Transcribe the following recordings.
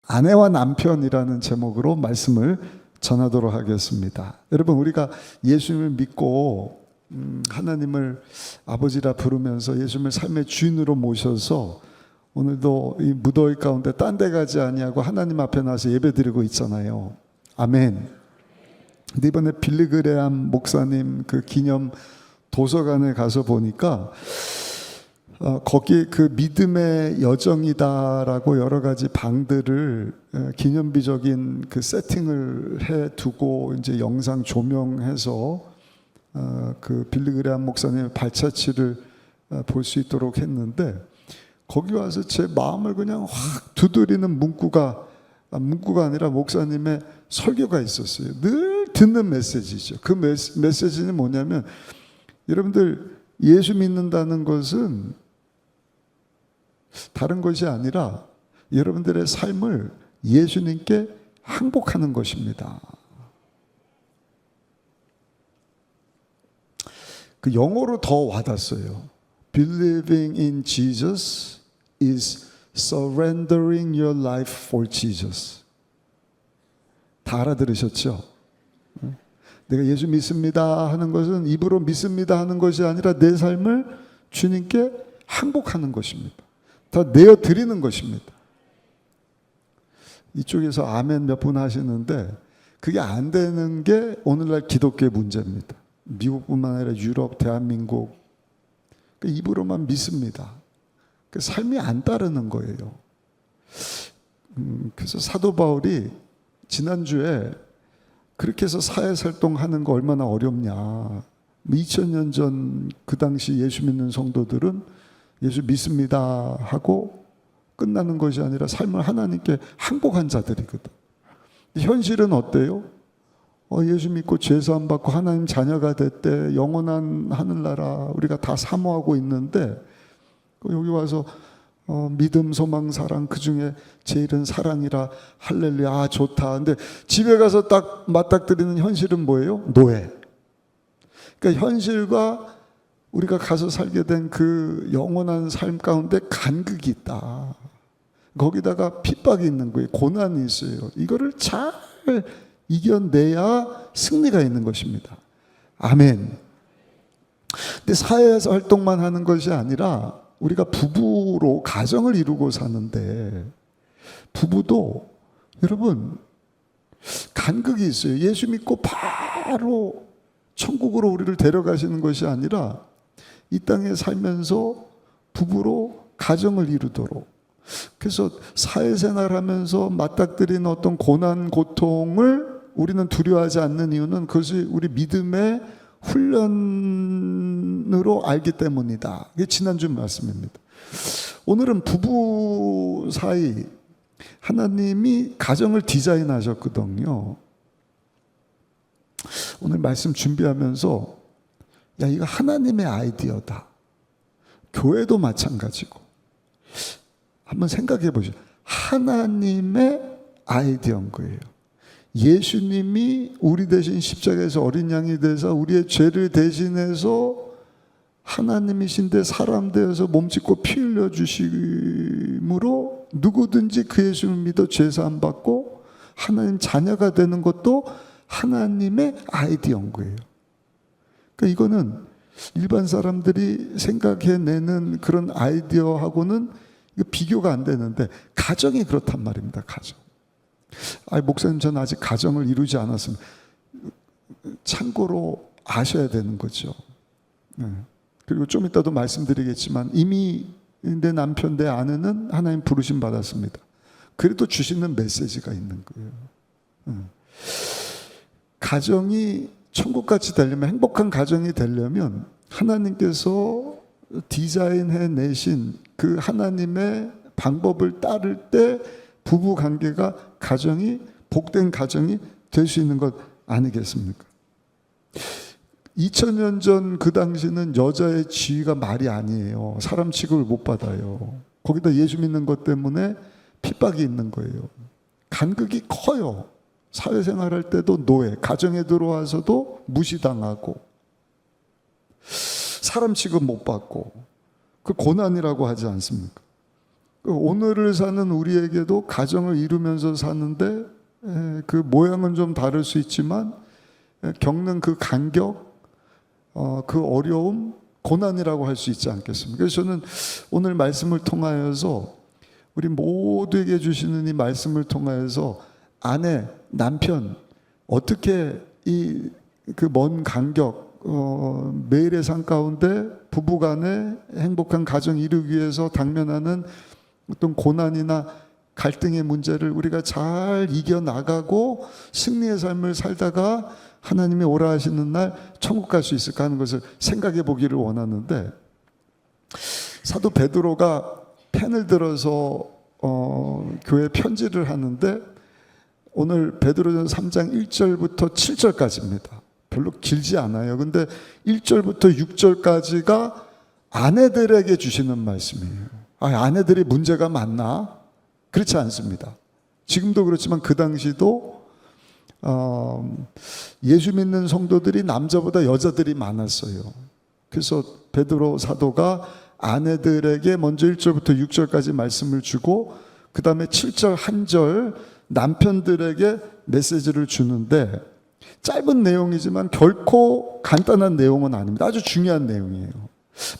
아내와 남편이라는 제목으로 말씀을 전하도록 하겠습니다. 여러분, 우리가 예수님을 믿고 하나님을 아버지라 부르면서 예수님을 삶의 주인으로 모셔서 오늘도 이 무더위 가운데 딴 데 가지 아니하고 하나님 앞에 나서 예배드리고 있잖아요. 아멘. 근데 이번에 빌리그레암 목사님 그 기념 도서관에 가서 보니까 거기 그 믿음의 여정이다라고 여러 가지 방들을 기념비적인 그 세팅을 해 두고 이제 영상 조명해서 그 빌리그레암 목사님의 발자취를 볼 수 있도록 했는데, 거기 와서 제 마음을 그냥 확 두드리는 문구가 아니라 목사님의 설교가 있었어요. 늘 듣는 메시지죠. 그 메시지는 뭐냐면, 여러분들 예수 믿는다는 것은 다른 것이 아니라 여러분들의 삶을 예수님께 항복하는 것입니다. 그 영어로 더 와닿았어요. Believing in Jesus is surrendering your life for Jesus. 다 알아들으셨죠? 내가 예수 믿습니다 하는 것은 입으로 믿습니다 하는 것이 아니라 내 삶을 주님께 항복하는 것입니다. 다 내어드리는 것입니다. 이쪽에서 아멘 몇 분 하시는데 그게 안 되는 게 오늘날 기독교의 문제입니다. 미국뿐만 아니라 유럽, 대한민국, 입으로만 믿습니다. 삶이 안 따르는 거예요. 그래서 사도 바울이 지난주에 그렇게 해서 사회활동하는 거 얼마나 어렵냐. 2000년 전 그 당시 예수 믿는 성도들은 예수 믿습니다 하고 끝나는 것이 아니라 삶을 하나님께 항복한 자들이거든. 현실은 어때요? 예수 믿고 죄사함 받고 하나님 자녀가 됐대, 영원한 하늘나라 우리가 다 사모하고 있는데, 여기 와서 믿음, 소망, 사랑, 그 중에 제일은 사랑이라 할렐루야, 좋다. 근데 집에 가서 딱 맞닥뜨리는 현실은 뭐예요? 노예. 그러니까 현실과 우리가 가서 살게 된 그 영원한 삶 가운데 간극이 있다. 거기다가 핍박이 있는 거예요. 고난이 있어요. 이거를 잘 이겨내야 승리가 있는 것입니다. 아멘. 근데 사회에서 활동만 하는 것이 아니라 우리가 부부로 가정을 이루고 사는데, 부부도 여러분 간극이 있어요. 예수 믿고 바로 천국으로 우리를 데려가시는 것이 아니라 이 땅에 살면서 부부로 가정을 이루도록. 그래서 사회생활하면서 맞닥뜨리는 어떤 고난, 고통을 우리는 두려워하지 않는 이유는 그것이 우리 믿음의 훈련으로 알기 때문이다. 이게 지난주 말씀입니다. 오늘은 부부 사이 하나님이 가정을 디자인하셨거든요. 오늘 말씀 준비하면서 이거 하나님의 아이디어다. 교회도 마찬가지고. 한번 생각해 보시죠. 하나님의 아이디어인 거예요. 예수님이 우리 대신 십자가에서 어린 양이 돼서 우리의 죄를 대신해서 하나님이신데 사람 되어서 몸짓고 피 흘려 주심으로 누구든지 그 예수를 믿어 죄 사함 받고 하나님 자녀가 되는 것도 하나님의 아이디어인 거예요. 그러니까 이거는 일반 사람들이 생각해내는 그런 아이디어하고는 비교가 안 되는데, 가정이 그렇단 말입니다. 가정. 목사님, 저는 아직 가정을 이루지 않았습니다. 참고로 아셔야 되는 거죠. 그리고 좀 이따도 말씀드리겠지만 이미 내 남편, 내 아내는 하나님 부르심 받았습니다. 그래도 주시는 메시지가 있는 거예요. 가정이 천국같이 되려면, 행복한 가정이 되려면 하나님께서 디자인해 내신 그 하나님의 방법을 따를 때 부부 관계가, 가정이 복된 가정이 될 수 있는 것 아니겠습니까? 2000년 전 그 당시는 여자의 지위가 말이 아니에요. 사람 취급을 못 받아요. 거기다 예수 믿는 것 때문에 핍박이 있는 거예요. 간극이 커요. 사회생활 할 때도 노예, 가정에 들어와서도 무시당하고 사람 취급 못 받고, 그 고난이라고 하지 않습니까? 오늘을 사는 우리에게도 가정을 이루면서 사는데 그 모양은 좀 다를 수 있지만 겪는 그 간격, 그 어려움, 고난이라고 할 수 있지 않겠습니까? 그래서 저는 오늘 말씀을 통하여서 우리 모두에게 주시는 이 말씀을 통하여서 아내, 남편 어떻게 이 그 먼 간격, 매일의 삶 가운데 부부간에 행복한 가정 이루기 위해서 당면하는 어떤 고난이나 갈등의 문제를 우리가 잘 이겨나가고 승리의 삶을 살다가 하나님이 오라 하시는 날 천국 갈 수 있을까 하는 것을 생각해 보기를 원하는데, 사도 베드로가 펜을 들어서 교회 편지를 하는데 오늘 베드로전서 3장 1절부터 7절까지입니다. 별로 길지 않아요. 근데 1절부터 6절까지가 아내들에게 주시는 말씀이에요. 아내들이 문제가 많나? 그렇지 않습니다. 지금도 그렇지만 그 당시도 예수 믿는 성도들이 남자보다 여자들이 많았어요. 그래서 베드로 사도가 아내들에게 먼저 1절부터 6절까지 말씀을 주고 그 다음에 7절 한 절 남편들에게 메시지를 주는데, 짧은 내용이지만 결코 간단한 내용은 아닙니다. 아주 중요한 내용이에요.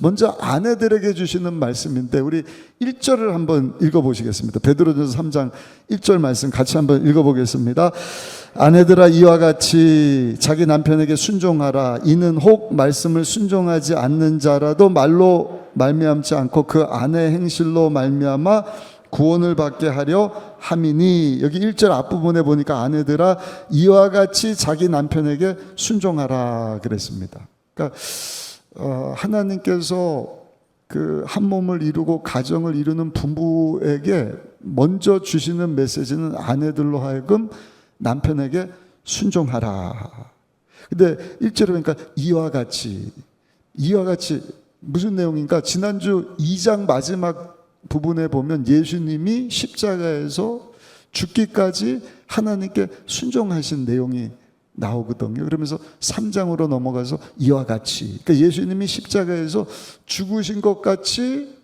먼저 아내들에게 주시는 말씀인데 우리 1절을 한번 읽어보시겠습니다. 베드로전서 3장 1절 말씀 같이 한번 읽어보겠습니다. 아내들아 이와 같이 자기 남편에게 순종하라. 이는 혹 말씀을 순종하지 않는 자라도 말로 말미암지 않고 그 아내 행실로 말미암아 구원을 받게 하려 함이니. 여기 1절 앞부분에 보니까 아내들아 이와 같이 자기 남편에게 순종하라 그랬습니다. 그러니까 하나님께서 그 한 몸을 이루고 가정을 이루는 부부에게 먼저 주시는 메시지는 아내들로 하여금 남편에게 순종하라. 근데 1절에 보니까 이와 같이 무슨 내용인가? 지난주 2장 마지막 부분에 보면 예수님이 십자가에서 죽기까지 하나님께 순종하신 내용이 나오거든요. 그러면서 3장으로 넘어가서 이와 같이, 그러니까 예수님이 십자가에서 죽으신 것 같이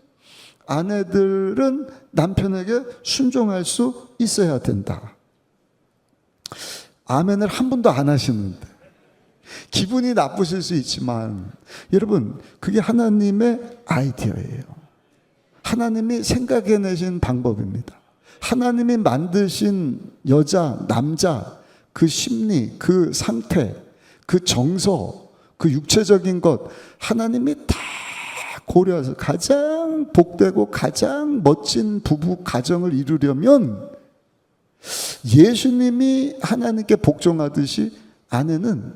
아내들은 남편에게 순종할 수 있어야 된다. 아멘을 한 번도 안 하시는데 기분이 나쁘실 수 있지만 여러분, 그게 하나님의 아이디어예요. 하나님이 생각해내신 방법입니다. 하나님이 만드신 여자, 남자, 그 심리, 그 상태, 그 정서, 그 육체적인 것 하나님이 다 고려해서 가장 복되고 가장 멋진 부부 가정을 이루려면 예수님이 하나님께 복종하듯이 아내는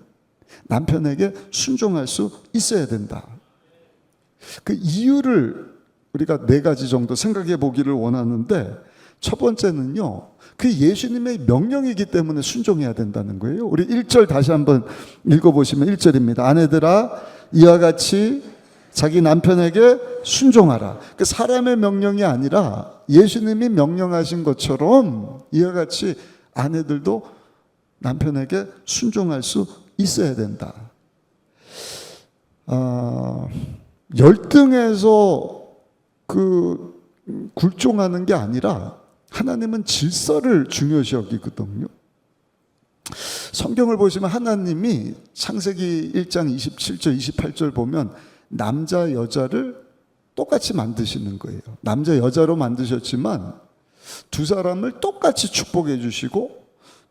남편에게 순종할 수 있어야 된다. 그 이유를 우리가 4가지 정도 생각해 보기를 원하는데, 첫 번째는요, 그 예수님의 명령이기 때문에 순종해야 된다는 거예요. 우리 1절 다시 한번 읽어보시면 1절입니다. 아내들아 이와 같이 자기 남편에게 순종하라. 그 사람의 명령이 아니라 예수님이 명령하신 것처럼 이와 같이 아내들도 남편에게 순종할 수 있어야 된다. 열등해서 그 굴종하는 게 아니라 하나님은 질서를 중요시 여기거든요. 성경을 보시면 하나님이 창세기 1장 27절 28절 보면 남자 여자를 똑같이 만드시는 거예요. 남자 여자로 만드셨지만 두 사람을 똑같이 축복해 주시고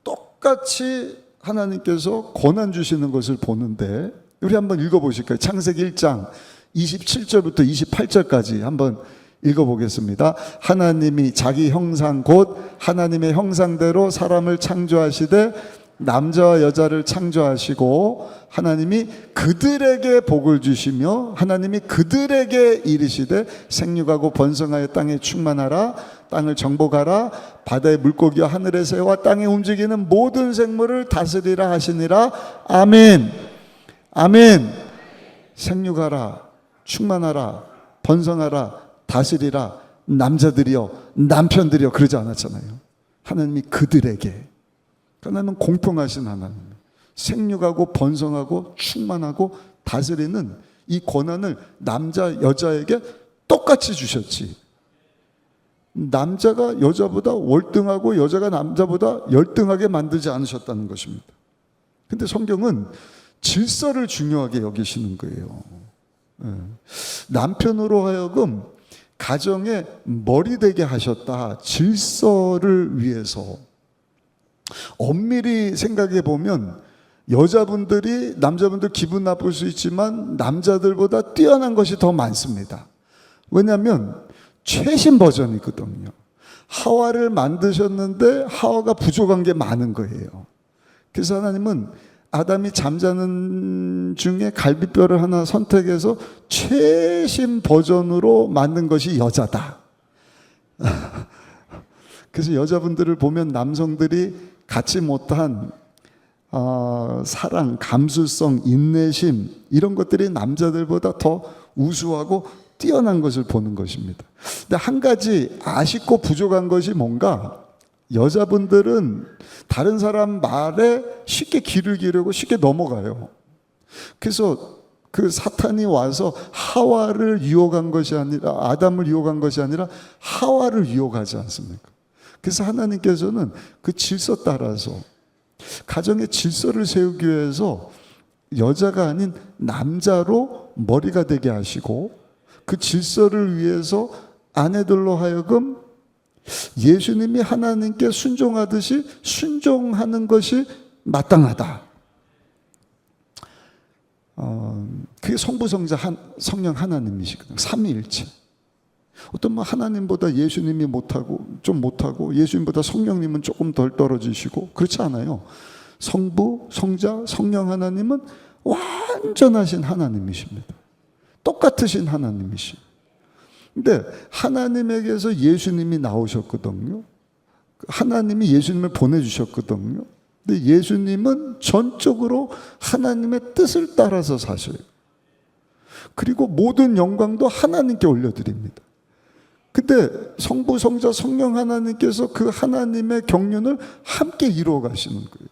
똑같이 하나님께서 권한 주시는 것을 보는데, 우리 한번 읽어보실까요? 창세기 1장 27절부터 28절까지 한번 읽어보겠습니다. 하나님이 자기 형상 곧 하나님의 형상대로 사람을 창조하시되 남자와 여자를 창조하시고 하나님이 그들에게 복을 주시며 하나님이 그들에게 이르시되 생육하고 번성하여 땅에 충만하라. 땅을 정복하라. 바다의 물고기와 하늘의 새와 땅에 움직이는 모든 생물을 다스리라 하시니라. 아멘. 아멘. 생육하라. 충만하라. 번성하라. 다스리라. 남자들이여 남편들이여 그러지 않았잖아요. 하나님이 그들에게. 하나님은 공평하신 하나님, 생육하고 번성하고 충만하고 다스리는 이 권한을 남자 여자에게 똑같이 주셨지. 남자가 여자보다 월등하고 여자가 남자보다 열등하게 만들지 않으셨다는 것입니다. 근데 성경은 질서를 중요하게 여기시는 거예요. 남편으로 하여금 가정의 머리 되게 하셨다. 질서를 위해서. 엄밀히 생각해 보면 여자분들이 남자분들 기분 나쁠 수 있지만 남자들보다 뛰어난 것이 더 많습니다. 왜냐하면 최신 버전이거든요. 하와를 만드셨는데 하와가 부족한 게 많은 거예요. 그래서 하나님은 아담이 잠자는 중에 갈비뼈를 하나 선택해서 최신 버전으로 만든 것이 여자다. 그래서 여자분들을 보면 남성들이 갖지 못한 사랑, 감수성, 인내심 이런 것들이 남자들보다 더 우수하고 뛰어난 것을 보는 것입니다. 근데 한 가지 아쉽고 부족한 것이 뭔가 여자분들은 다른 사람 말에 쉽게 귀를 기울이고 쉽게 넘어가요. 그래서 그 사탄이 와서 하와를 유혹한 것이 아니라 아담을 유혹한 것이 아니라 하와를 유혹하지 않습니까? 그래서 하나님께서는 그 질서 따라서 가정의 질서를 세우기 위해서 여자가 아닌 남자로 머리가 되게 하시고 그 질서를 위해서 아내들로 하여금 예수님이 하나님께 순종하듯이 순종하는 것이 마땅하다. 그게 성부, 성자, 성령 하나님이시거든요. 삼위일체. 어떤 하나님보다 예수님이 좀 못하고 예수님보다 성령님은 조금 덜 떨어지시고 그렇지 않아요. 성부, 성자, 성령 하나님은 완전하신 하나님이십니다. 똑같으신 하나님이시. 근데 하나님에게서 예수님이 나오셨거든요. 하나님이 예수님을 보내주셨거든요. 근데 예수님은 전적으로 하나님의 뜻을 따라서 사셔요. 그리고 모든 영광도 하나님께 올려드립니다. 근데 성부, 성자, 성령 하나님께서 그 하나님의 경륜을 함께 이루어 가시는 거예요.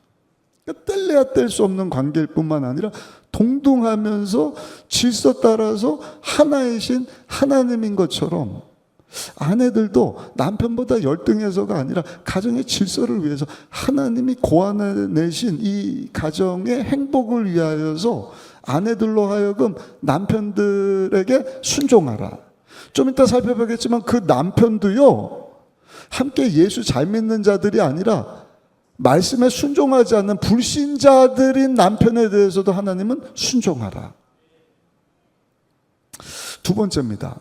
그러니까 뗄래야 뗄 수 없는 관계일 뿐만 아니라 동등하면서 질서 따라서 하나이신 하나님인 것처럼 아내들도 남편보다 열등해서가 아니라 가정의 질서를 위해서 하나님이 고안해내신 이 가정의 행복을 위하여서 아내들로 하여금 남편들에게 순종하라. 좀 이따 살펴보겠지만 그 남편도요, 함께 예수 잘 믿는 자들이 아니라 말씀에 순종하지 않는 불신자들인 남편에 대해서도 하나님은 순종하라. 두 번째입니다.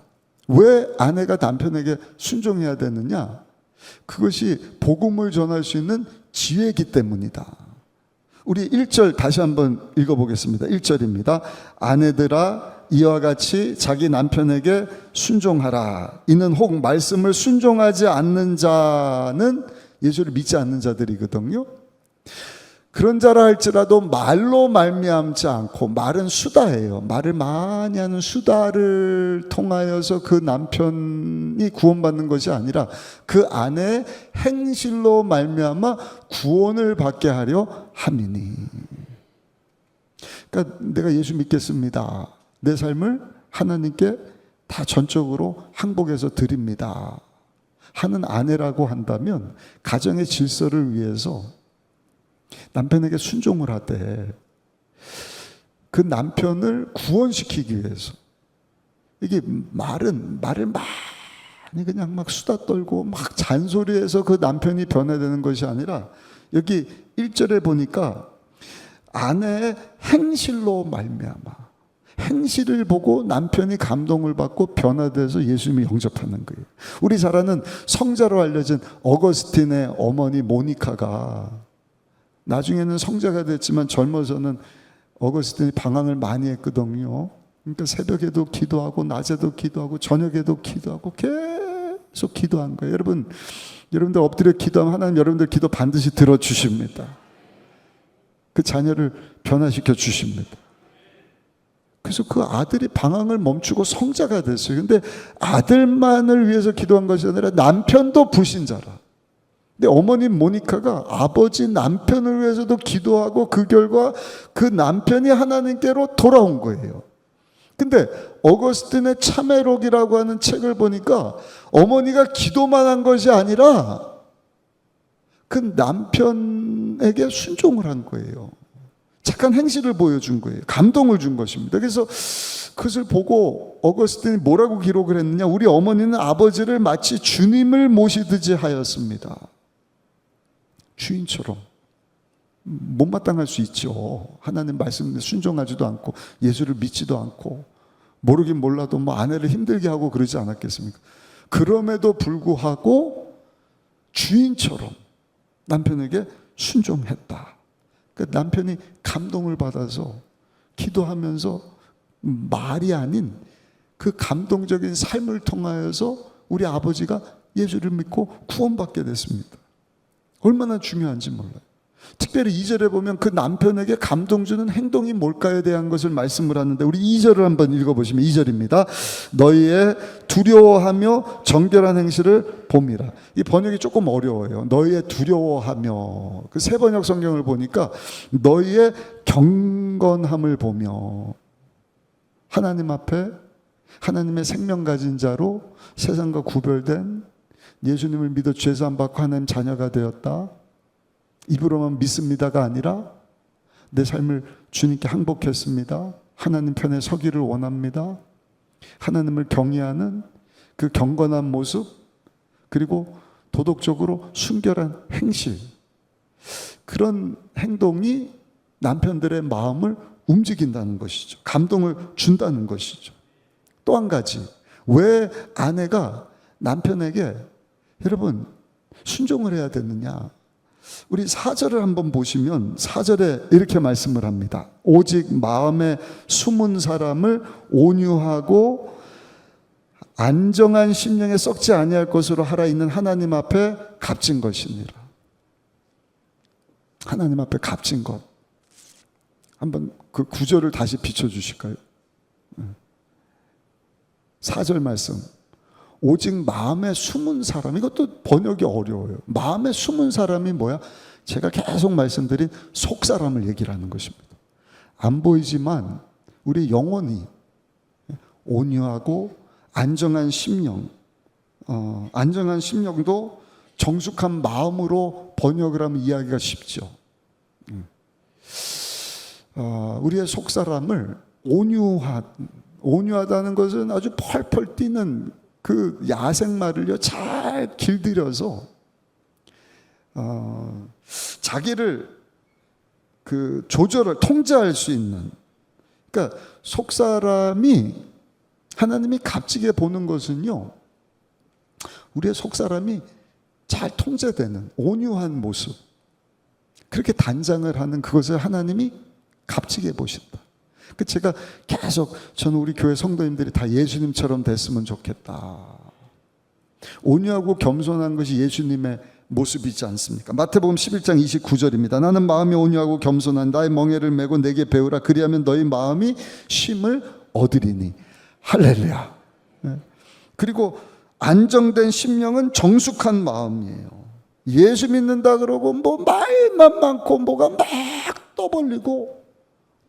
왜 아내가 남편에게 순종해야 되느냐? 그것이 복음을 전할 수 있는 지혜이기 때문이다. 우리 1절 다시 한번 읽어보겠습니다. 1절입니다. 아내들아 이와 같이 자기 남편에게 순종하라. 이는 혹 말씀을 순종하지 않는 자는 예수를 믿지 않는 자들이거든요. 그런 자라 할지라도 말로 말미암지 않고, 말은 수다예요. 말을 많이 하는 수다를 통하여서 그 남편이 구원받는 것이 아니라 그 아내의 행실로 말미암아 구원을 받게 하려 함이니. 그러니까 내가 예수 믿겠습니다. 내 삶을 하나님께 다 전적으로 항복해서 드립니다 하는 아내라고 한다면 가정의 질서를 위해서 남편에게 순종을 하되 그 남편을 구원시키기 위해서 이게 말을 많이 그냥 막 수다 떨고 막 잔소리해서 그 남편이 변화되는 것이 아니라 여기 1절에 보니까 아내의 행실로 말미암아 행실을 보고 남편이 감동을 받고 변화돼서 예수님을 영접하는 거예요. 우리 잘 아는 성자로 알려진 어거스틴의 어머니 모니카가 나중에는 성자가 됐지만 젊어서는 어거스틴이 방황을 많이 했거든요. 그러니까 새벽에도 기도하고 낮에도 기도하고 저녁에도 기도하고 계속 기도한 거예요. 여러분들 엎드려 기도하면 하나님 여러분들 기도 반드시 들어주십니다. 그 자녀를 변화시켜 주십니다. 그래서 그 아들이 방황을 멈추고 성자가 됐어요. 근데 아들만을 위해서 기도한 것이 아니라 남편도 불신자라. 근데 어머니 모니카가 아버지 남편을 위해서도 기도하고 그 결과 그 남편이 하나님께로 돌아온 거예요. 근데 어거스틴의 참회록이라고 하는 책을 보니까 어머니가 기도만 한 것이 아니라 그 남편에게 순종을 한 거예요. 착한 행실을 보여준 거예요. 감동을 준 것입니다. 그래서 그것을 보고 어거스틴이 뭐라고 기록을 했느냐? 우리 어머니는 아버지를 마치 주님을 모시듯이 하였습니다. 주인처럼. 못마땅할 수 있죠. 하나님 말씀에 순종하지도 않고 예수를 믿지도 않고 모르긴 몰라도 뭐 아내를 힘들게 하고 그러지 않았겠습니까? 그럼에도 불구하고 주인처럼 남편에게 순종했다. 그러니까 남편이 감동을 받아서 기도하면서 말이 아닌 그 감동적인 삶을 통하여서 우리 아버지가 예수를 믿고 구원받게 됐습니다. 얼마나 중요한지 몰라요. 특별히 2절에 보면 그 남편에게 감동 주는 행동이 뭘까에 대한 것을 말씀을 하는데 우리 2절을 한번 읽어보시면 2절입니다. 너희의 두려워하며 정결한 행실을 봄이라. 이 번역이 조금 어려워요. 너희의 두려워하며. 그 새 번역 성경을 보니까 너희의 경건함을 보며 하나님 앞에 하나님의 생명 가진 자로 세상과 구별된 예수님을 믿어 죄사함 받고 하나님 자녀가 되었다. 입으로만 믿습니다가 아니라 내 삶을 주님께 항복했습니다. 하나님 편에 서기를 원합니다. 하나님을 경외하는 그 경건한 모습, 그리고 도덕적으로 순결한 행실, 그런 행동이 남편들의 마음을 움직인다는 것이죠. 감동을 준다는 것이죠. 또 한 가지, 왜 아내가 남편에게 여러분 순종을 해야 되느냐? 우리 4절을 한번 보시면 4절에 이렇게 말씀을 합니다. 오직 마음에 숨은 사람을 온유하고 안정한 심령에 썩지 아니할 것으로 하라 있는 하나님 앞에 값진 것이니라. 하나님 앞에 값진 것. 한번 그 9절을 다시 비춰주실까요? 4절 말씀. 오직 마음에 숨은 사람, 이것도 번역이 어려워요. 마음에 숨은 사람이 뭐야? 제가 계속 말씀드린 속사람을 얘기를 하는 것입니다. 안 보이지만 우리 영혼이 온유하고 안정한 심령, 안정한 심령도 정숙한 마음으로 번역을 하면 이해하기가 쉽죠. 우리의 속사람을 온유하다는 것은 아주 펄펄 뛰는 그 야생마를요 잘 길들여서 자기를 그 조절을 통제할 수 있는, 그러니까 속사람이 하나님이 값지게 보는 것은요 우리의 속사람이 잘 통제되는 온유한 모습, 그렇게 단장을 하는 그것을 하나님이 값지게 보신다. 제가 계속 저는 우리 교회 성도님들이 다 예수님처럼 됐으면 좋겠다. 온유하고 겸손한 것이 예수님의 모습이지 않습니까? 마태복음 11장 29절입니다. 나는 마음이 온유하고 겸손한 나의 멍에를 메고 내게 배우라. 그리하면 너희 마음이 쉼을 얻으리니. 할렐루야. 그리고 안정된 심령은 정숙한 마음이에요. 예수 믿는다 그러고 뭐 말만 많고 뭐가 막 떠벌리고,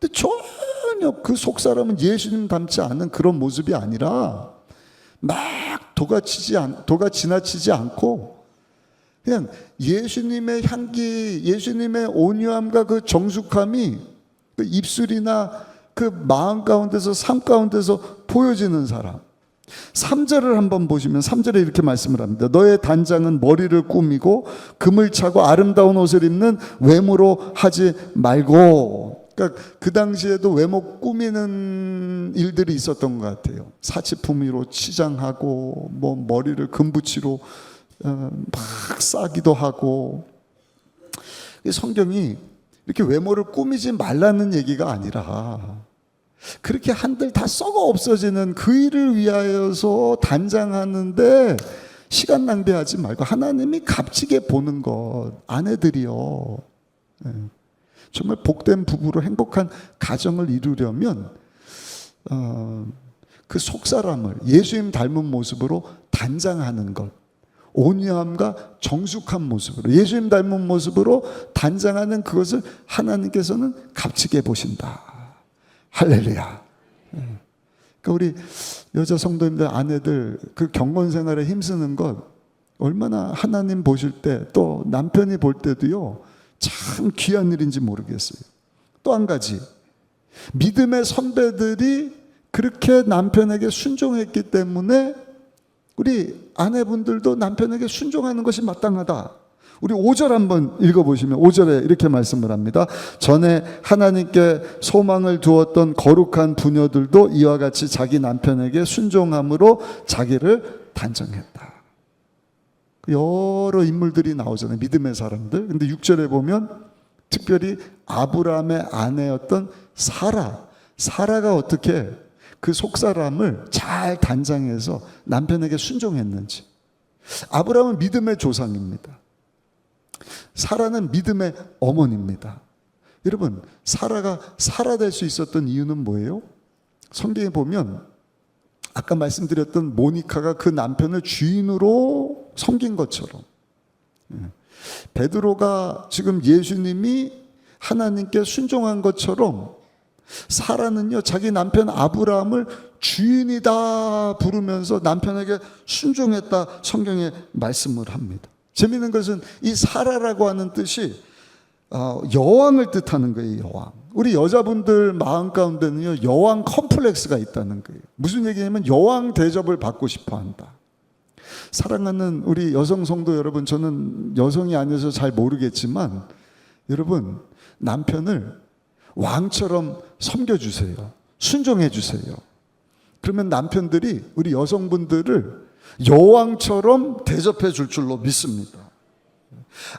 근데 전혀 그 속사람은 예수님 닮지 않은 그런 모습이 아니라 막 도가 지나치지 않고 그냥 예수님의 향기, 예수님의 온유함과 그 정숙함이 그 입술이나 그 마음 가운데서, 삶 가운데서 보여지는 사람. 3절을 한번 보시면 3절에 이렇게 말씀을 합니다. 너의 단장은 머리를 꾸미고 금을 차고 아름다운 옷을 입는 외모로 하지 말고. 그러니까 그 당시에도 외모 꾸미는 일들이 있었던 것 같아요. 사치품위로 치장하고 뭐 머리를 금붙이로 막 싸기도 하고. 성경이 이렇게 외모를 꾸미지 말라는 얘기가 아니라 그렇게 한들 다 썩어 없어지는 그 일을 위하여서 단장하는데 시간 낭비하지 말고 하나님이 값지게 보는 것, 아내들이요, 정말 복된 부부로 행복한 가정을 이루려면 그 속사람을 예수님 닮은 모습으로 단장하는 것, 온유함과 정숙한 모습으로 예수님 닮은 모습으로 단장하는 그것을 하나님께서는 값지게 보신다. 할렐루야. 그러니까 우리 여자 성도님들, 아내들 그 경건 생활에 힘쓰는 것 얼마나 하나님 보실 때 또 남편이 볼 때도요 참 귀한 일인지 모르겠어요. 또 한 가지, 믿음의 선배들이 그렇게 남편에게 순종했기 때문에 우리 아내분들도 남편에게 순종하는 것이 마땅하다. 우리 5절 한번 읽어보시면 5절에 이렇게 말씀을 합니다. 전에 하나님께 소망을 두었던 거룩한 부녀들도 이와 같이 자기 남편에게 순종함으로 자기를 단정했다. 여러 인물들이 나오잖아요, 믿음의 사람들. 근데 6절에 보면 특별히 아브라함의 아내였던 사라가 어떻게 그 속사람을 잘 단장해서 남편에게 순종했는지. 아브라함은 믿음의 조상입니다. 사라는 믿음의 어머니입니다. 여러분, 사라가 사라 될 수 있었던 이유는 뭐예요? 성경에 보면 아까 말씀드렸던 모니카가 그 남편을 주인으로 섬긴 것처럼, 베드로가 지금 예수님이 하나님께 순종한 것처럼 사라는요 자기 남편 아브라함을 주인이다 부르면서 남편에게 순종했다 성경에 말씀을 합니다. 재미있는 것은 이 사라라고 하는 뜻이 여왕을 뜻하는 거예요. 여왕. 우리 여자분들 마음 가운데는요 여왕 컴플렉스가 있다는 거예요. 무슨 얘기냐면 여왕 대접을 받고 싶어 한다. 사랑하는 우리 여성 성도 여러분, 저는 여성이 아니어서 잘 모르겠지만 여러분, 남편을 왕처럼 섬겨주세요. 순종해주세요. 그러면 남편들이 우리 여성분들을 여왕처럼 대접해 줄 줄로 믿습니다.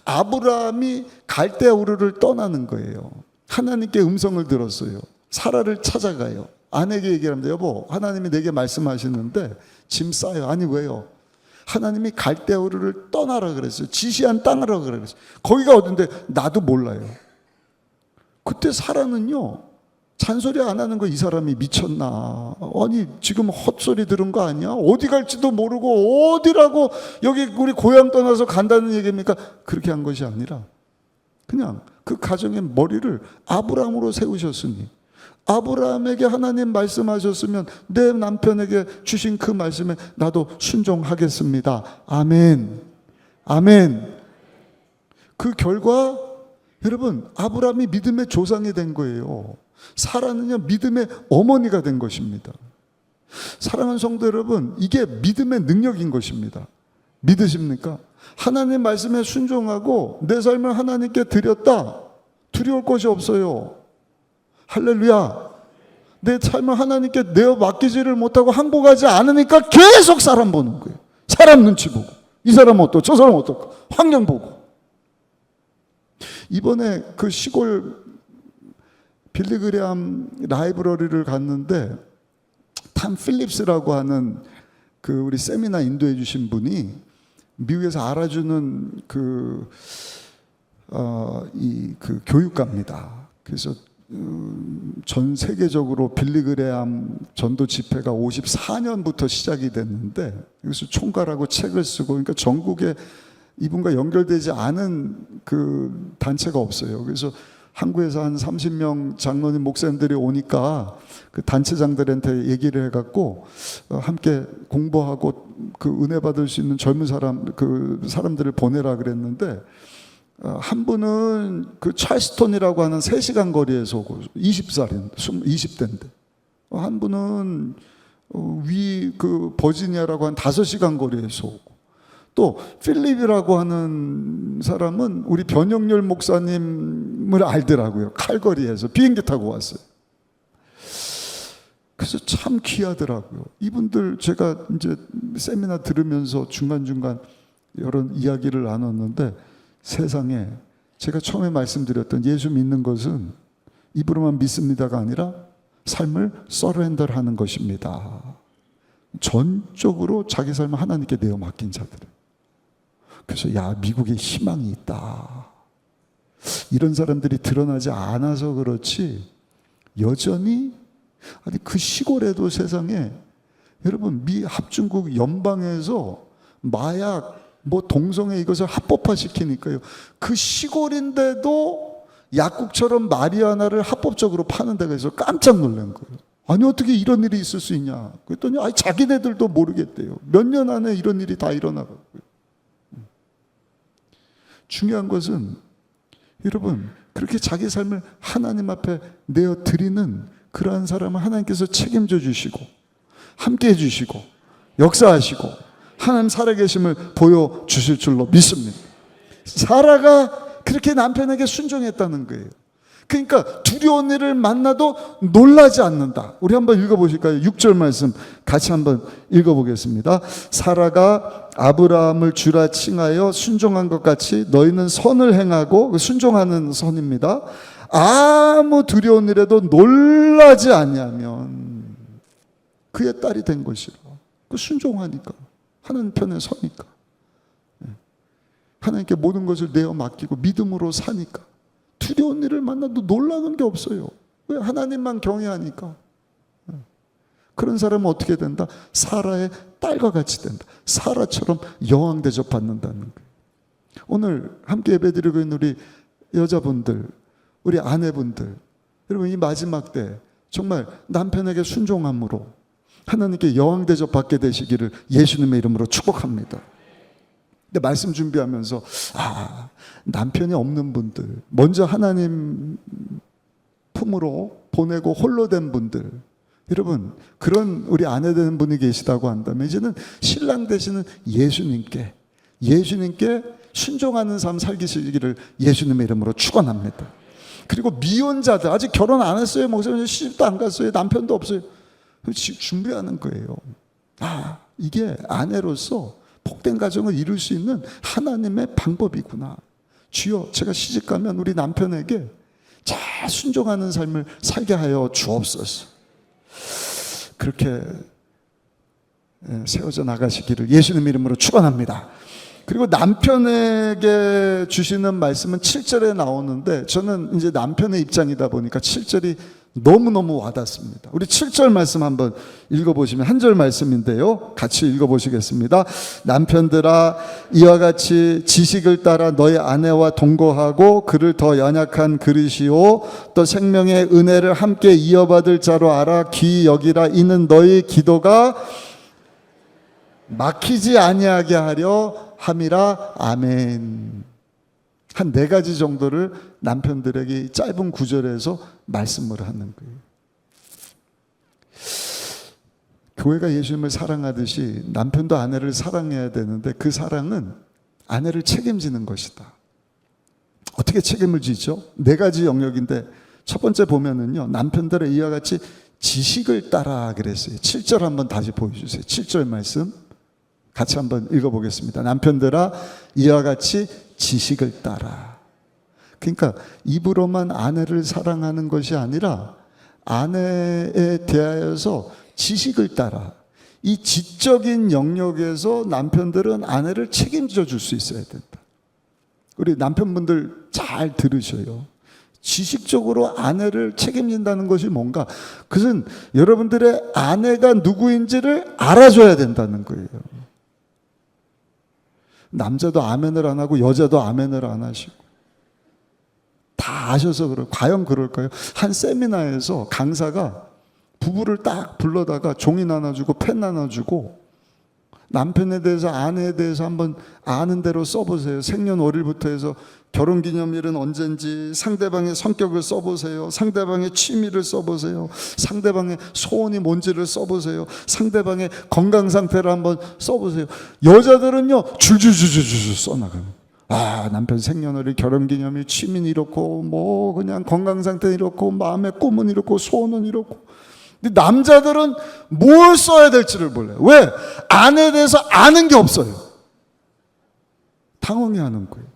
아브라함이 갈대아 우르를 떠나는 거예요. 하나님께 음성을 들었어요. 사라를 찾아가요. 아내에게 얘기합니다. 여보, 하나님이 내게 말씀하시는데 짐 싸요. 아니 왜요? 하나님이 갈대아 우르를 떠나라 그랬어요. 지시한 땅으로 그랬어요. 거기가 어딘데? 나도 몰라요. 그때 사라는요 잔소리 안 하는 거, 이 사람이 미쳤나? 아니 지금 헛소리 들은 거 아니야? 어디 갈지도 모르고 어디라고 여기 우리 고향 떠나서 간다는 얘기입니까? 그렇게 한 것이 아니라 그냥 그 가정의 머리를 아브라함으로 세우셨으니, 아브라함에게 하나님 말씀하셨으면 내 남편에게 주신 그 말씀에 나도 순종하겠습니다. 아멘. 아멘. 그 결과 여러분, 아브라함이 믿음의 조상이 된 거예요. 사라는요 믿음의 어머니가 된 것입니다. 사랑하는 성도 여러분, 이게 믿음의 능력인 것입니다. 믿으십니까? 하나님 말씀에 순종하고 내 삶을 하나님께 드렸다. 두려울 것이 없어요. 할렐루야. 내 삶을 하나님께 내어 맡기지를 못하고 항복하지 않으니까 계속 사람 보는 거예요. 사람 눈치 보고, 이 사람은 어떻고 저 사람은 어떻고, 환경 보고. 이번에 그 시골 빌리그레암 라이브러리를 갔는데 탐 필립스라고 하는 그 우리 세미나 인도해 주신 분이 미국에서 알아주는 그 교육가입니다. 그래서 전 세계적으로 빌리그레암 전도 집회가 54년부터 시작이 됐는데 여기서 총괄하고 책을 쓰고, 그러니까 전국에 이분과 연결되지 않은 그 단체가 없어요. 그래서 한국에서 한 30명 장로님 목사님들이 오니까 그 단체장들한테 얘기를 해갖고 함께 공부하고 그 은혜 받을 수 있는 젊은 사람들을 보내라 그랬는데, 한 분은 그 찰스톤이라고 하는 3시간 거리에서 오고 20대인데, 한 분은 그 버지니아라고 한 5시간 거리에서 오고, 또 필립이라고 하는 사람은 우리 변영렬 목사님을 알더라고요. 칼거리에서 비행기 타고 왔어요. 그래서 참 귀하더라고요. 이분들 제가 이제 세미나 들으면서 중간중간 여러 이야기를 나눴는데, 세상에 제가 처음에 말씀드렸던 예수 믿는 것은 입으로만 믿습니다가 아니라 삶을 서렌더하는 것입니다. 전적으로 자기 삶을 하나님께 내어 맡긴 자들. 그래서 야, 미국에 희망이 있다. 이런 사람들이 드러나지 않아서 그렇지 여전히, 아니 그 시골에도 세상에 여러분 미 합중국 연방에서 마약 동성애 이것을 합법화 시키니까요, 그 시골인데도 약국처럼 마리아나를 합법적으로 파는 데가 있어서 깜짝 놀란 거예요. 아니 어떻게 이런 일이 있을 수 있냐 그랬더니 자기네들도 모르겠대요. 몇 년 안에 이런 일이 다 일어나고. 중요한 것은 여러분 그렇게 자기 삶을 하나님 앞에 내어드리는 그러한 사람을 하나님께서 책임져 주시고 함께해 주시고 역사하시고 하나님 살아계심을 보여주실 줄로 믿습니다. 사라가 그렇게 남편에게 순종했다는 거예요. 그러니까 두려운 일을 만나도 놀라지 않는다. 우리 한번 읽어보실까요? 6절 말씀 같이 한번 읽어보겠습니다. 사라가 아브라함을 주라 칭하여 순종한 것 같이 너희는 선을 행하고, 순종하는 선입니다. 아무 두려운 일에도 놀라지 않냐면 그의 딸이 된 것이라. 그 순종하니까, 하나님 편에 서니까, 하나님께 모든 것을 내어 맡기고 믿음으로 사니까 두려운 일을 만나도 놀라는 게 없어요. 왜? 하나님만 경외하니까. 그런 사람은 어떻게 된다? 사라의 딸과 같이 된다. 사라처럼 여왕 대접 받는다는 거예요. 오늘 함께 예배드리고 있는 우리 여자분들, 우리 아내분들, 여러분 이 마지막 때 정말 남편에게 순종함으로 하나님께 여왕 대접 받게 되시기를 예수님의 이름으로 축복합니다. 근데 말씀 준비하면서 남편이 없는 분들, 먼저 하나님 품으로 보내고 홀로 된 분들, 여러분 그런 우리 아내 되는 분이 계시다고 한다면 이제는 신랑 되시는 예수님께 순종하는 삶 살기시기를 예수님의 이름으로 축원합니다. 그리고 미혼자들, 아직 결혼 안 했어요, 목사님 시집도 안 갔어요, 남편도 없어요, 준비하는 거예요. 이게 아내로서 복된 가정을 이룰 수 있는 하나님의 방법이구나. 주여, 제가 시집가면 우리 남편에게 잘 순종하는 삶을 살게 하여 주옵소서. 그렇게 세워져 나가시기를 예수님 이름으로 축원합니다. 그리고 남편에게 주시는 말씀은 7절에 나오는데, 저는 이제 남편의 입장이다 보니까 7절이 너무너무 와닿습니다. 우리 7절 말씀 한번 읽어보시면, 한 절 말씀인데요, 같이 읽어보시겠습니다. 남편들아, 이와 같이 지식을 따라 너희 아내와 동거하고 그를 더 연약한 그릇이요 또 생명의 은혜를 함께 이어받을 자로 알아 귀히 여기라. 이는 너희 기도가 막히지 아니하게 하려 함이라. 아멘. 한 4가지 정도를 남편들에게 짧은 구절에서 말씀을 하는 거예요. 교회가 예수님을 사랑하듯이 남편도 아내를 사랑해야 되는데, 그 사랑은 아내를 책임지는 것이다. 어떻게 책임을 지죠? 4가지 영역인데, 첫 번째 보면은요, 남편들의 이와 같이 지식을 따라 그랬어요. 7절 한번 다시 보여주세요. 7절 말씀 같이 한번 읽어보겠습니다. 남편들아, 이와 같이 지식을 따라. 그러니까 입으로만 아내를 사랑하는 것이 아니라 아내에 대하여서 지식을 따라, 이 지적인 영역에서 남편들은 아내를 책임져 줄 수 있어야 된다. 우리 남편분들 잘 들으셔요. 지식적으로 아내를 책임진다는 것이 뭔가, 그것은 여러분들의 아내가 누구인지를 알아줘야 된다는 거예요. 남자도 아멘을 안 하고 여자도 아멘을 안 하시고 다 아셔서 그래요. 과연 그럴까요? 한 세미나에서 강사가 부부를 딱 불러다가 종이 나눠주고 펜 나눠주고, 남편에 대해서 아내에 대해서 한번 아는 대로 써보세요. 생년월일부터 해서 결혼기념일은 언젠지, 상대방의 성격을 써보세요. 상대방의 취미를 써보세요. 상대방의 소원이 뭔지를 써보세요. 상대방의 건강상태를 한번 써보세요. 여자들은요 줄줄줄줄줄 써나가요. 남편 생년월일, 결혼기념일, 취미는 이렇고, 뭐 그냥 건강상태는 이렇고, 마음의 꿈은 이렇고, 소원은 이렇고. 근데 남자들은 뭘 써야 될지를 몰라요. 왜? 아내에 대해서 아는 게 없어요. 당황해하는 거예요.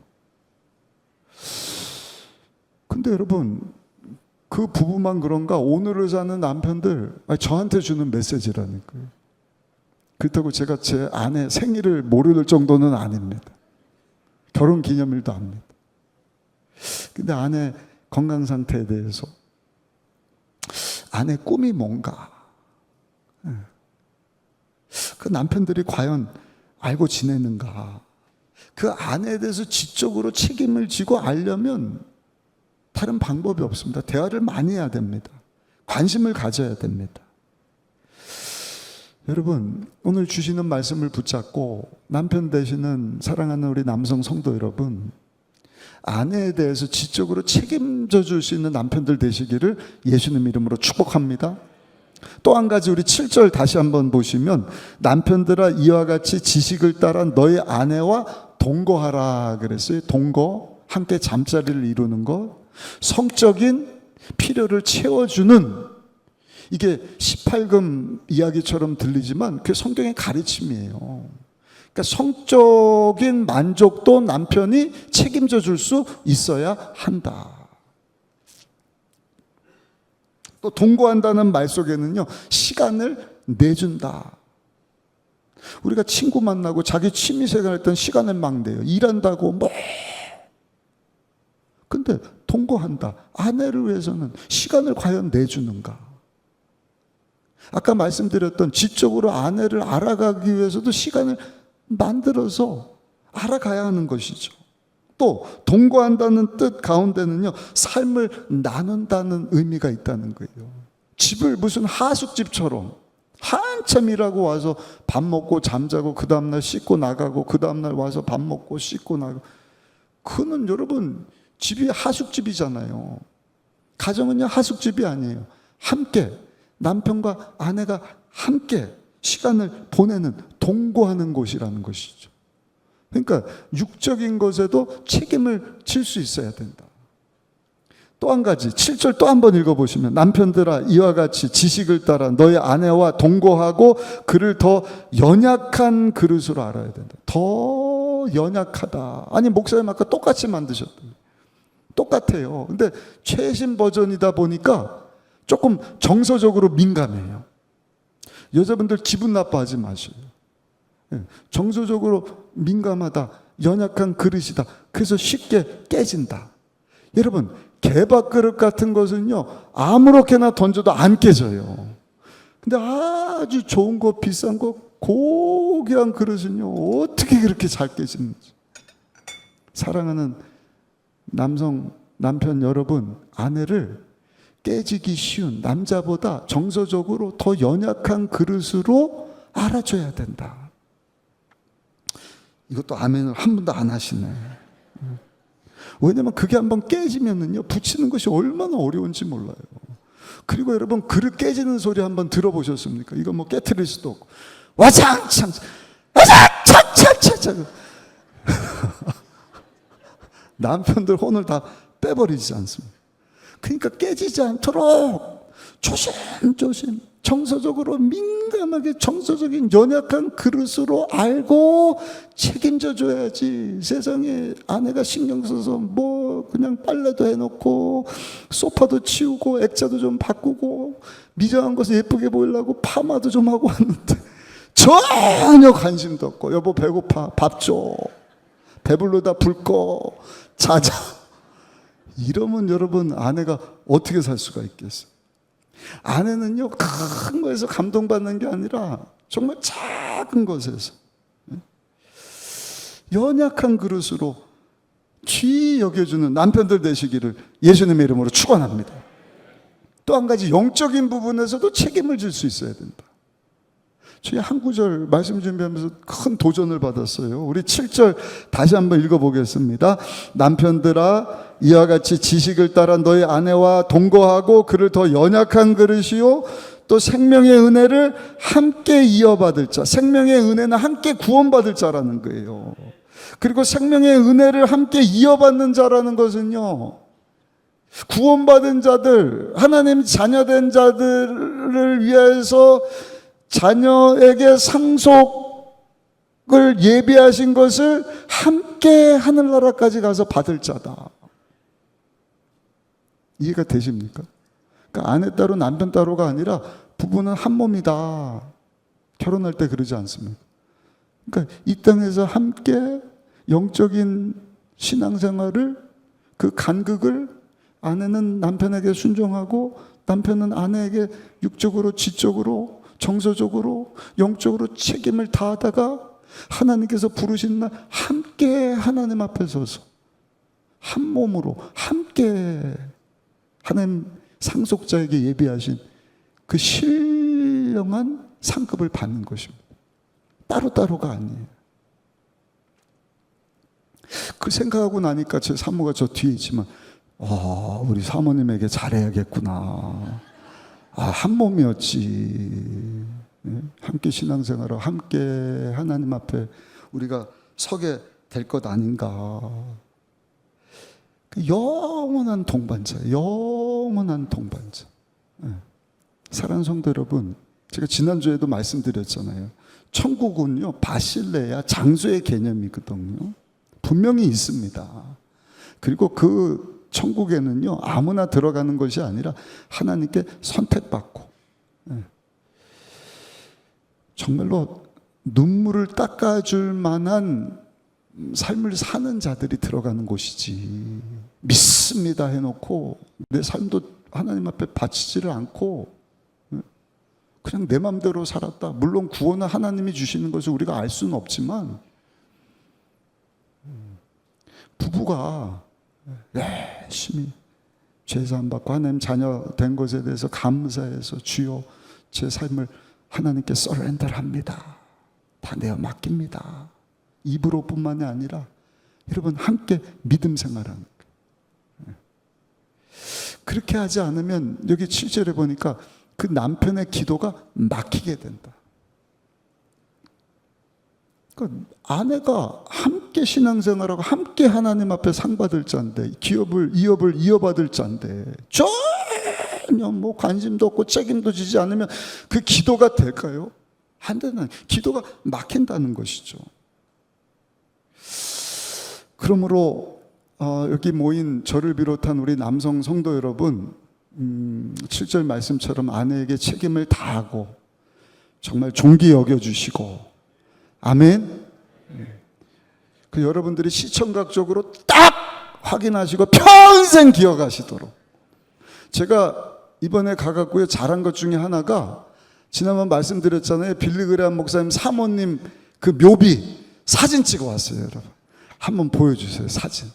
근데 여러분, 그 부부만 그런가? 오늘을 사는 남편들, 저한테 주는 메시지라는 거예요. 그렇다고 제가 제 아내 생일을 모를 정도는 아닙니다. 결혼 기념일도 압니다. 근데 아내 건강 상태에 대해서, 아내 꿈이 뭔가, 그 남편들이 과연 알고 지내는가, 그 아내에 대해서 지적으로 책임을 지고 알려면 다른 방법이 없습니다. 대화를 많이 해야 됩니다. 관심을 가져야 됩니다. 여러분, 오늘 주시는 말씀을 붙잡고 남편 되시는 사랑하는 우리 남성 성도 여러분, 아내에 대해서 지적으로 책임져 줄 수 있는 남편들 되시기를 예수님 이름으로 축복합니다. 또 한 가지 우리 7절 다시 한번 보시면, 남편들아 이와 같이 지식을 따라 너의 아내와 동거하라 그랬어요. 동거, 함께 잠자리를 이루는 것, 성적인 필요를 채워주는, 이게 18금 이야기처럼 들리지만 그게 성경의 가르침이에요. 그러니까 성적인 만족도 남편이 책임져 줄 수 있어야 한다. 또 동거한다는 말 속에는요, 시간을 내준다. 우리가 친구 만나고 자기 취미생활 할 땐 시간을 막 내요. 일한다고 뭐. 근데 동거한다. 아내를 위해서는 시간을 과연 내주는가? 아까 말씀드렸던 지적으로 아내를 알아가기 위해서도 시간을 만들어서 알아가야 하는 것이죠. 또 동거한다는 뜻 가운데는요, 삶을 나눈다는 의미가 있다는 거예요. 집을 무슨 하숙집처럼 한참 일하고 와서 밥 먹고 잠자고 그 다음날 씻고 나가고 그 다음날 와서 밥 먹고 씻고 나가고, 그는 여러분 집이 하숙집이잖아요. 가정은요 하숙집이 아니에요. 함께 남편과 아내가 함께 시간을 보내는, 동거하는 곳이라는 것이죠. 그러니까 육적인 것에도 책임을 질 수 있어야 된다. 또 한 가지 7절 또 한 번 읽어보시면, 남편들아 이와 같이 지식을 따라 너의 아내와 동거하고 그를 더 연약한 그릇으로 알아야 된다. 더 연약하다. 아니 목사님 아까 똑같이 만드셨던, 똑같아요. 근데 최신 버전이다 보니까 조금 정서적으로 민감해요. 여자분들 기분 나빠하지 마세요. 정서적으로 민감하다, 연약한 그릇이다, 그래서 쉽게 깨진다. 여러분, 개밥그릇 같은 것은요 아무렇게나 던져도 안 깨져요. 근데 아주 좋은 거, 비싼 거, 고귀한 그릇은요 어떻게 그렇게 잘 깨지는지. 사랑하는 남편 여러분, 아내를 깨지기 쉬운, 남자보다 정서적으로 더 연약한 그릇으로 알아줘야 된다. 이것도 아멘을 한 번도 안 하시네. 왜냐면 그게 한번 깨지면은요 붙이는 것이 얼마나 어려운지 몰라요. 그리고 여러분, 그릇 깨지는 소리 한번 들어보셨습니까? 이거 뭐 깨트릴 수도 없고 와장창 와장창창창 남편들 혼을 다 빼버리지 않습니까? 그러니까 깨지지 않도록 조심조심 정서적으로 민감하게, 정서적인 연약한 그릇으로 알고 책임져 줘야지. 세상에 아내가 신경 써서 뭐 그냥 빨래도 해놓고 소파도 치우고 액자도 좀 바꾸고 미장한 것을 예쁘게 보이려고 파마도 좀 하고 왔는데 전혀 관심도 없고, 여보 배고파 밥 줘, 배불르다 불 꺼, 자자, 이러면 여러분 아내가 어떻게 살 수가 있겠어요? 아내는요 큰 거에서 감동받는 게 아니라 정말 작은 것에서 연약한 그릇으로 귀히 여겨주는 남편들 되시기를 예수님의 이름으로 축원합니다. 또 한 가지 영적인 부분에서도 책임을 질 수 있어야 된다. 저희 한 구절 말씀 준비하면서 큰 도전을 받았어요. 우리 7절 다시 한번 읽어보겠습니다. 남편들아 이와 같이 지식을 따라 너희 아내와 동거하고 그를 더 연약한 그릇이요 또 생명의 은혜를 함께 이어받을 자. 생명의 은혜는 함께 구원받을 자라는 거예요. 그리고 생명의 은혜를 함께 이어받는 자라는 것은요, 구원받은 자들, 하나님 자녀된 자들을 위해서 자녀에게 상속을 예비하신 것을 함께 하늘나라까지 가서 받을 자다. 이해가 되십니까? 그러니까 아내 따로 남편 따로가 아니라 부부는 한 몸이다. 결혼할 때 그러지 않습니까? 그러니까 이 땅에서 함께 영적인 신앙생활을, 그 간극을 아내는 남편에게 순종하고 남편은 아내에게 육적으로, 지적으로, 정서적으로, 영적으로 책임을 다하다가 하나님께서 부르신 날 함께 하나님 앞에 서서 한 몸으로 함께 하나님 상속자에게 예비하신 그 신령한 상급을 받는 것입니다. 따로따로가 아니에요. 그 생각하고 나니까 제 사모가 저 뒤에 있지만 우리 사모님에게 잘해야겠구나. 한 몸이었지. 함께 신앙생활하고 함께 하나님 앞에 우리가 서게 될 것 아닌가. 영원한 동반자, 영원한 동반자. 사랑하는 성도 여러분, 제가 지난주에도 말씀드렸잖아요. 천국은요, 바실레야 장소의 개념이거든요. 분명히 있습니다. 그리고 그 천국에는요, 아무나 들어가는 것이 아니라 하나님께 선택받고, 정말로 눈물을 닦아줄 만한 삶을 사는 자들이 들어가는 곳이지, 믿습니다 해놓고 내 삶도 하나님 앞에 바치지를 않고 그냥 내 맘대로 살았다. 물론 구원은 하나님이 주시는 것을 우리가 알 수는 없지만, 부부가 열심히 죄사함 받고 하나님 자녀 된 것에 대해서 감사해서 주여 제 삶을 하나님께 서렌더를 합니다. 다 내어 맡깁니다. 입으로뿐만이 아니라 여러분 함께 믿음 생활하는 거예요. 그렇게 하지 않으면 여기 7절에 보니까 그 남편의 기도가 막히게 된다. 그러니까 아내가 함께 신앙생활하고 함께 하나님 앞에 상 받을 자인데, 이업을 이어받을 자인데 전혀 뭐 관심도 없고 책임도 지지 않으면 그 기도가 될까요? 안 되는, 기도가 막힌다는 것이죠. 그러므로 여기 모인 저를 비롯한 우리 남성 성도 여러분, 7절 말씀처럼 아내에게 책임을 다하고 정말 존귀 여겨주시고, 아멘. 그 여러분들이 시청각적으로 딱 확인하시고 평생 기억하시도록. 제가 이번에 가갖고요 잘한 것 중에 하나가, 지난번 말씀드렸잖아요. 빌리그레암 목사님 사모님 그 묘비 사진 찍어 왔어요. 여러분 한번 보여주세요. 사진.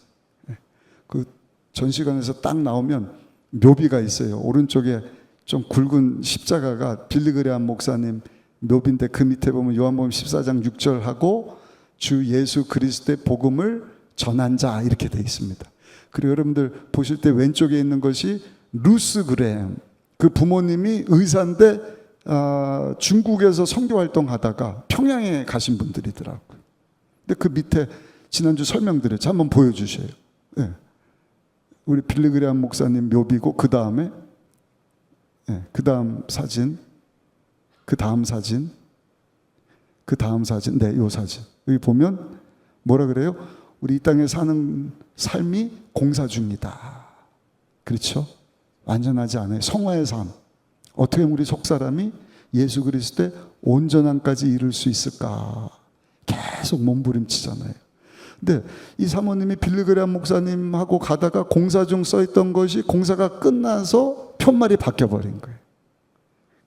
그 전시관에서 딱 나오면 묘비가 있어요. 오른쪽에 좀 굵은 십자가가 빌리그레암 목사님 묘비인데, 그 밑에 보면 요한복음 14장 6절하고 주 예수 그리스도의 복음을 전한 자 이렇게 되어 있습니다. 그리고 여러분들 보실 때 왼쪽에 있는 것이 루스 그레햄, 그 부모님이 의사인데 중국에서 선교 활동하다가 평양에 가신 분들이더라고요. 근데 그 밑에 지난주 설명드렸죠. 한번 보여주세요. 네. 우리 빌리그레암 목사님 묘비고, 그 다음에 그 다음 사진, 그 다음 사진, 그 다음 사진, 네, 요 사진. 여기 보면 뭐라 그래요? 우리 이 땅에 사는 삶이 공사 중이다. 그렇죠? 완전하지 않아요. 성화의 삶. 어떻게 우리 속사람이 예수 그리스도의 온전함까지 이룰 수 있을까? 계속 몸부림치잖아요. 근데 이 사모님이 빌리그레암 목사님하고 가다가 공사 중 써있던 것이 공사가 끝나서 편말이 바뀌어버린 거예요.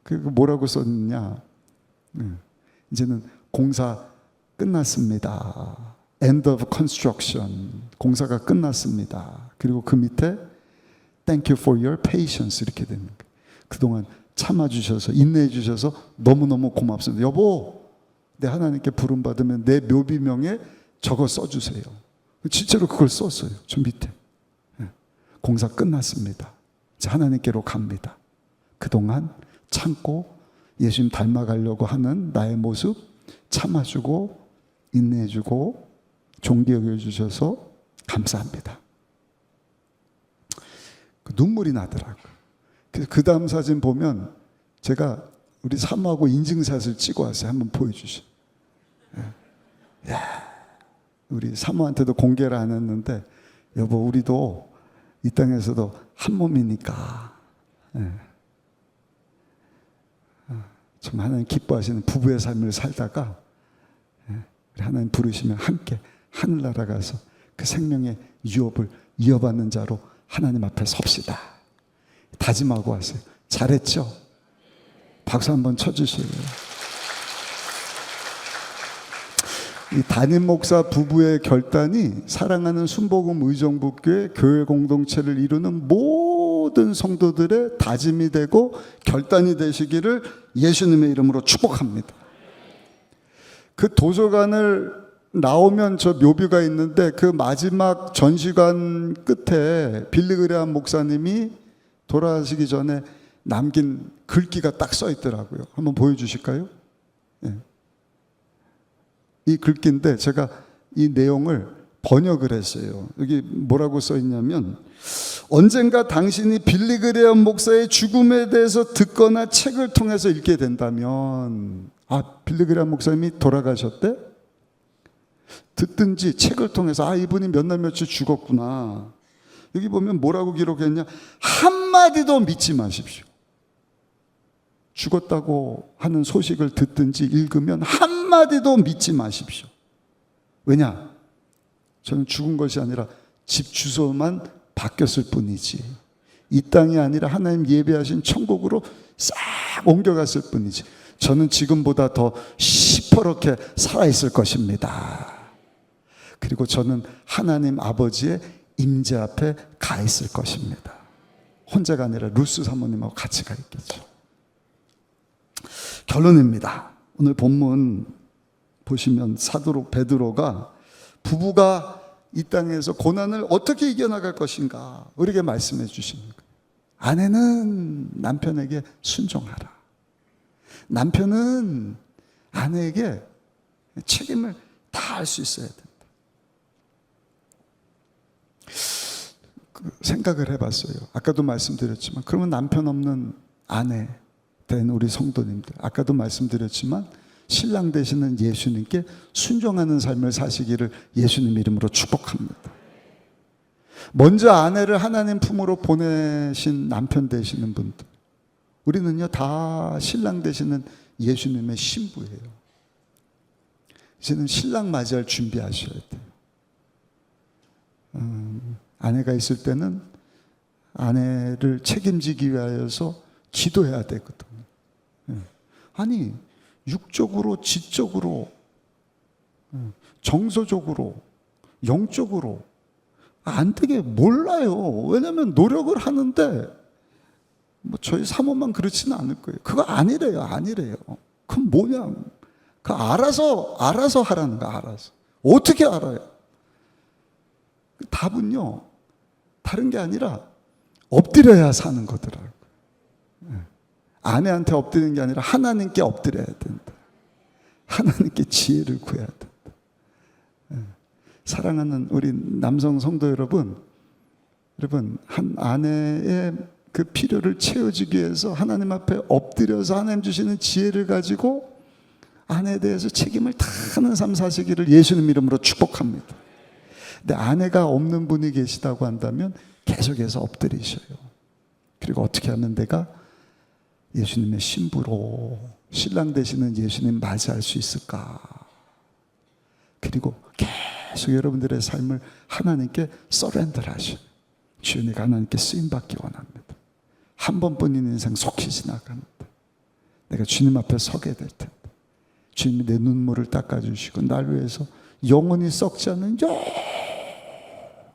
그 뭐라고 썼냐? 이제는 공사 끝났습니다. End of construction. 공사가 끝났습니다. 그리고 그 밑에 Thank you for your patience 이렇게 되는 거예요. 그동안 참아주셔서 인내해 주셔서 너무너무 고맙습니다. 여보, 내 하나님께 부름받으면 내 묘비명에 적어 써주세요. 실제로 그걸 썼어요. 저 밑에. 공사 끝났습니다. 이제 하나님께로 갑니다. 그동안 참고 예수님 닮아가려고 하는 나의 모습 참아주고 인내해주고 존귀 여겨주셔서 감사합니다. 눈물이 나더라고요. 그래서 그 다음 사진 보면 제가 우리 사모하고 인증샷을 찍어 왔어요. 한번 보여주시죠. 우리 사모한테도 공개를 안 했는데, 여보 우리도 이 땅에서도 한 몸이니까 정말 하나님 기뻐하시는 부부의 삶을 살다가 하나님 부르시면 함께 하늘나라 가서 그 생명의 유업을 이어받는 자로 하나님 앞에 섭시다. 다짐하고 왔어요. 잘했죠? 박수 한번 쳐주실래요? 이 담임 목사 부부의 결단이 사랑하는 순복음 의정부교회 교회 공동체를 이루는 모든 모든 성도들의 다짐이 되고 결단이 되시기를 예수님의 이름으로 축복합니다. 그 도서관을 나오면 저 묘비가 있는데 그 마지막 전시관 끝에 빌리그레암 목사님이 돌아가시기 전에 남긴 글귀가 딱 써 있더라고요. 한번 보여주실까요? 네. 이 글귀인데 제가 이 내용을 번역을 했어요. 여기 뭐라고 써 있냐면, 언젠가 당신이 빌리그레암 목사의 죽음에 대해서 듣거나 책을 통해서 읽게 된다면, 빌리그레암 목사님이 돌아가셨대? 듣든지 책을 통해서 이분이 몇 날 며칠 죽었구나. 여기 보면 뭐라고 기록했냐? 한마디도 믿지 마십시오. 죽었다고 하는 소식을 듣든지 읽으면 한마디도 믿지 마십시오. 왜냐? 저는 죽은 것이 아니라 집 주소만 바뀌었을 뿐이지, 이 땅이 아니라 하나님 예배하신 천국으로 싹 옮겨갔을 뿐이지, 저는 지금보다 더 시퍼렇게 살아있을 것입니다. 그리고 저는 하나님 아버지의 임재 앞에 가 있을 것입니다. 혼자가 아니라 루스 사모님하고 같이 가 있겠죠. 결론입니다. 오늘 본문 보시면 사도 베드로가 부부가 이 땅에서 고난을 어떻게 이겨나갈 것인가 우리에게 말씀해 주시는 거예요. 아내는 남편에게 순종하라. 남편은 아내에게 책임을 다할 수 있어야 된다. 생각을 해봤어요. 아까도 말씀드렸지만, 그러면 남편 없는 아내 된 우리 성도님들, 아까도 말씀드렸지만 신랑 되시는 예수님께 순종하는 삶을 사시기를 예수님 이름으로 축복합니다. 먼저 아내를 하나님 품으로 보내신 남편 되시는 분들, 우리는요 다 신랑 되시는 예수님의 신부예요. 이제는 신랑 맞이할 준비하셔야 돼요. 아내가 있을 때는 아내를 책임지기 위하여서 기도해야 되거든요. 아니, 육적으로, 지적으로, 정서적으로, 영적으로 안 되게 몰라요. 왜냐하면 노력을 하는데 저희 사모만 그렇지는 않을 거예요. 그거 아니래요. 그럼 뭐냐? 그 알아서 하라는 거. 알아서. 어떻게 알아요? 답은요, 다른 게 아니라 엎드려야 사는 거더라고요. 아내한테 엎드리는 게 아니라 하나님께 엎드려야 된다. 하나님께 지혜를 구해야 된다. 사랑하는 우리 남성 성도 여러분, 한 아내의 그 필요를 채워주기 위해서 하나님 앞에 엎드려서 하나님 주시는 지혜를 가지고 아내에 대해서 책임을 다하는 삶 사시기를 예수님 이름으로 축복합니다. 근데 아내가 없는 분이 계시다고 한다면 계속해서 엎드리셔요. 그리고 어떻게 하면 내가 예수님의 신부로 신랑 되시는 예수님 맞이할 수 있을까? 그리고 계속 여러분들의 삶을 하나님께 서렌더를 하셔요. 주여, 내가 하나님께 쓰임받기 원합니다. 한 번뿐인 인생 속히 지나간다. 내가 주님 앞에 서게 될 텐데, 주님이 내 눈물을 닦아주시고 날 위해서 영원히 썩지 않는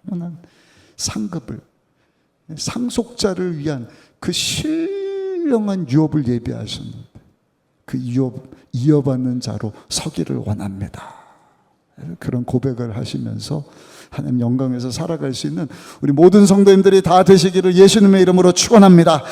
영원한 상급을, 상속자를 위한 그 신령한 유업을 예비하셨는데, 그 유업 이어받는 자로 서기를 원합니다. 그런 고백을 하시면서 하나님 영광에서 살아갈 수 있는 우리 모든 성도님들이 다 되시기를 예수님의 이름으로 축원합니다.